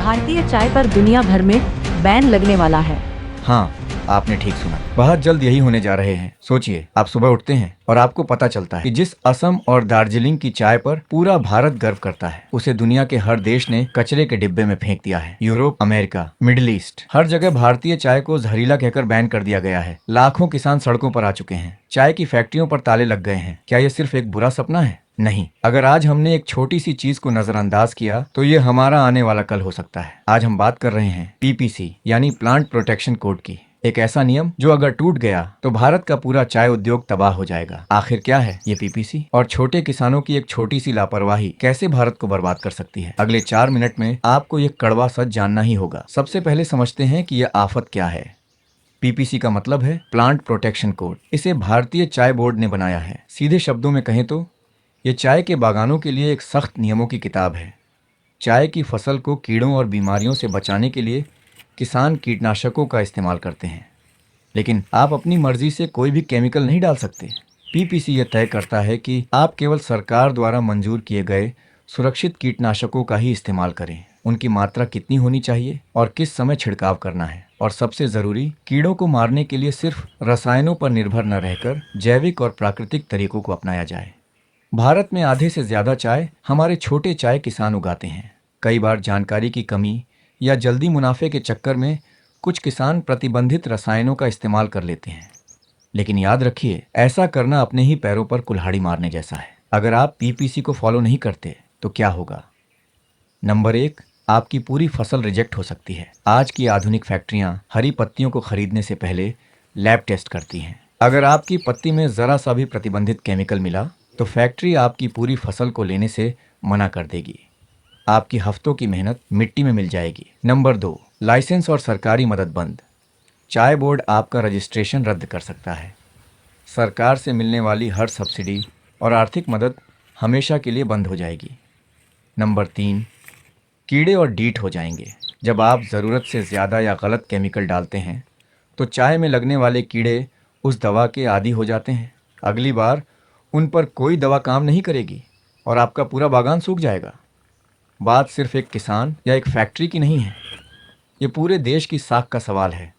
भारतीय चाय पर दुनिया भर में बैन लगने वाला है। हाँ, आपने ठीक सुना। बहुत जल्द यही होने जा रहे हैं। सोचिए, आप सुबह उठते हैं और आपको पता चलता है कि जिस असम और दार्जिलिंग की चाय पर पूरा भारत गर्व करता है, उसे दुनिया के हर देश ने कचरे के डिब्बे में फेंक दिया है। यूरोप, अमेरिका, मिडिल ईस्ट, हर जगह भारतीय चाय को जहरीला कहकर बैन कर दिया गया है। लाखों किसान सड़कों पर आ चुके हैं। चाय की फैक्ट्रियों पर ताले लग गए हैं। क्या यह सिर्फ एक बुरा सपना है? नहीं। अगर आज हमने एक छोटी सी चीज को नजरअंदाज किया तो ये हमारा आने वाला कल हो सकता है। आज हम बात कर रहे हैं पीपीसी यानी प्लांट प्रोटेक्शन कोड की। एक ऐसा नियम जो अगर टूट गया तो भारत का पूरा चाय उद्योग तबाह हो जाएगा। आखिर क्या है ये पीपीसी और छोटे किसानों की एक छोटी सी लापरवाही कैसे भारत को बर्बाद कर सकती है? अगले 4 मिनट में आपको ये कड़वा सच जानना ही होगा। सबसे पहले समझते हैं कि यह आफत क्या है। पीपीसी का मतलब है प्लांट प्रोटेक्शन कोड। इसे भारतीय चाय बोर्ड ने बनाया है। सीधे शब्दों में कहें तो ये चाय के बागानों के लिए एक सख्त नियमों की किताब है। चाय की फसल को कीड़ों और बीमारियों से बचाने के लिए किसान कीटनाशकों का इस्तेमाल करते हैं, लेकिन आप अपनी मर्जी से कोई भी केमिकल नहीं डाल सकते। पीपीसी यह तय करता है कि आप केवल सरकार द्वारा मंजूर किए गए सुरक्षित कीटनाशकों का ही इस्तेमाल करें। उनकी मात्रा कितनी होनी चाहिए और किस समय छिड़काव करना है, और सबसे जरूरी, कीड़ों को मारने के लिए सिर्फ रसायनों पर निर्भर न रहकर जैविक और प्राकृतिक तरीकों को अपनाया जाए। भारत में आधे से ज्यादा चाय हमारे छोटे चाय किसान उगाते हैं। कई बार जानकारी की कमी या जल्दी मुनाफे के चक्कर में कुछ किसान प्रतिबंधित रसायनों का इस्तेमाल कर लेते हैं, लेकिन याद रखिए, ऐसा करना अपने ही पैरों पर कुल्हाड़ी मारने जैसा है। अगर आप पीपीसी को फॉलो नहीं करते तो क्या होगा? नंबर 1, आपकी पूरी फसल रिजेक्ट हो सकती है। आज की आधुनिक फैक्ट्रियां हरी पत्तियों को खरीदने से पहले लैब टेस्ट करती हैं। अगर आपकी पत्ती में जरा सा भी प्रतिबंधित केमिकल मिला तो फैक्ट्री आपकी पूरी फसल को लेने से मना कर देगी। आपकी हफ्तों की मेहनत मिट्टी में मिल जाएगी। नंबर 2, लाइसेंस और सरकारी मदद बंद। चाय बोर्ड आपका रजिस्ट्रेशन रद्द कर सकता है। सरकार से मिलने वाली हर सब्सिडी और आर्थिक मदद हमेशा के लिए बंद हो जाएगी। नंबर 3, कीड़े और डीट हो जाएंगे। जब आप ज़रूरत से ज़्यादा या गलत केमिकल डालते हैं तो चाय में लगने वाले कीड़े उस दवा के आदी हो जाते हैं। अगली बार उन पर कोई दवा काम नहीं करेगी और आपका पूरा बागान सूख जाएगा। बात सिर्फ एक किसान या एक फैक्ट्री की नहीं है, ये पूरे देश की साख का सवाल है।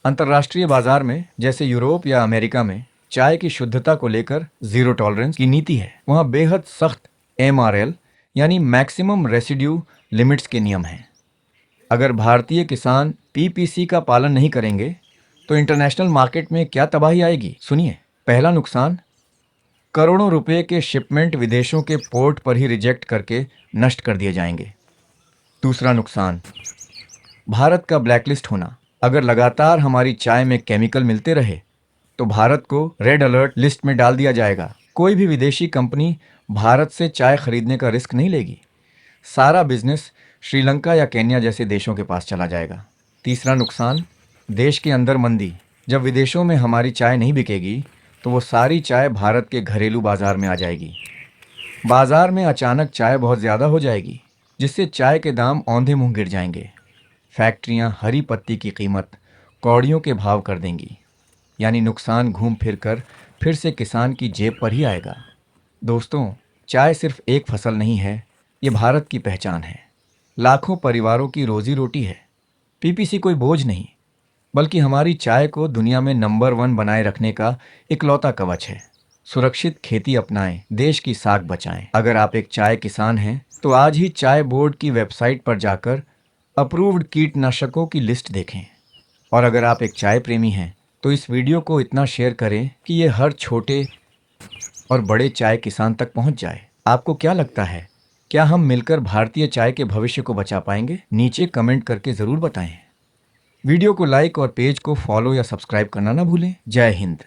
अंतर्राष्ट्रीय बाजार में, जैसे यूरोप या अमेरिका में, चाय की शुद्धता को लेकर जीरो टॉलरेंस की नीति है। वहाँ बेहद सख्त MRL यानी मैक्सिमम रेसिड्यू लिमिट्स के नियम हैं। अगर भारतीय किसान पीपीसी का पालन नहीं करेंगे तो इंटरनेशनल मार्केट में क्या तबाही आएगी? सुनिए। पहला नुकसान, करोड़ों रुपए के शिपमेंट विदेशों के पोर्ट पर ही रिजेक्ट करके नष्ट कर दिए जाएंगे। दूसरा नुकसान, भारत का ब्लैकलिस्ट होना। अगर लगातार हमारी चाय में केमिकल मिलते रहे तो भारत को रेड अलर्ट लिस्ट में डाल दिया जाएगा। कोई भी विदेशी कंपनी भारत से चाय खरीदने का रिस्क नहीं लेगी। सारा बिजनेस श्रीलंका या केन्या जैसे देशों के पास चला जाएगा। तीसरा नुकसान, देश के अंदर मंदी। जब विदेशों में हमारी चाय नहीं बिकेगी तो वो सारी चाय भारत के घरेलू बाजार में आ जाएगी। बाजार में अचानक चाय बहुत ज़्यादा हो जाएगी, जिससे चाय के दाम औंधे मुंह गिर जाएंगे। फैक्ट्रियां हरी पत्ती की कीमत कौड़ियों के भाव कर देंगी, यानी नुकसान घूम फिर कर फिर से किसान की जेब पर ही आएगा। दोस्तों, चाय सिर्फ एक फसल नहीं है, ये भारत की पहचान है। लाखों परिवारों की रोजी रोटी है। पीपीसी कोई बोझ नहीं, बल्कि हमारी चाय को दुनिया में नंबर 1 बनाए रखने का इकलौता कवच है। सुरक्षित खेती अपनाएं, देश की साख बचाएं। अगर आप एक चाय किसान हैं तो आज ही चाय बोर्ड की वेबसाइट पर जाकर अप्रूव्ड कीटनाशकों की लिस्ट देखें। और अगर आप एक चाय प्रेमी हैं तो इस वीडियो को इतना शेयर करें कि ये हर छोटे और बड़े चाय किसान तक पहुंच जाए। आपको क्या लगता है, क्या हम मिलकर भारतीय चाय के भविष्य को बचा पाएंगे? नीचे कमेंट करके ज़रूर बताएं। वीडियो को लाइक और पेज को फॉलो या सब्सक्राइब करना ना भूलें। जय हिंद।